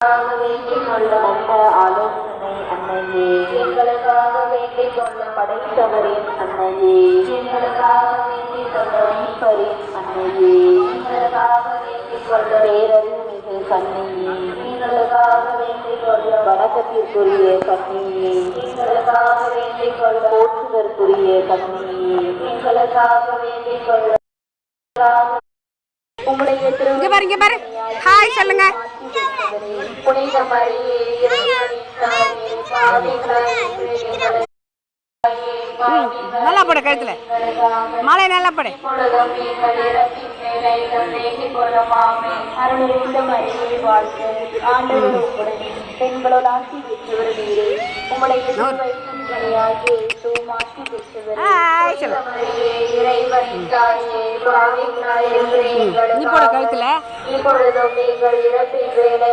நல்ல ஆலோசனை அன்னையே, எங்களுக்காக வேண்டிக் கொள்ள படைத்தவரின் அன்னையே, எங்களுக்காக வேண்டிக் கொள்ள மீட்பரின் அன்னையே, எங்களுக்காக வேண்டிக் கொள்ள பேரறிவுமிகு கன்னியே, எங்களுக்காக வேண்டிக் கொள்ள வணக்கத்திற்குரிய கன்னியே, எங்களுக்காக வேண்டிக் கொள்ள போற்றுதற்குரிய கன்னியே, எங்களுக்காக வேண்டிக் கொள்ள உங்களுடைய இங்க பாரு ஹாய் சொல்லுங்க. புனித மரியே நல்லா போடு, கழுத்துல மாலை நல்லா போடு. பெண்களோடு ஆட்சி பெற்றவர் நீரே, உங்களுடைய கழுத்துல இப்பொழுதும் நீங்கள் இறப்பின் வேலை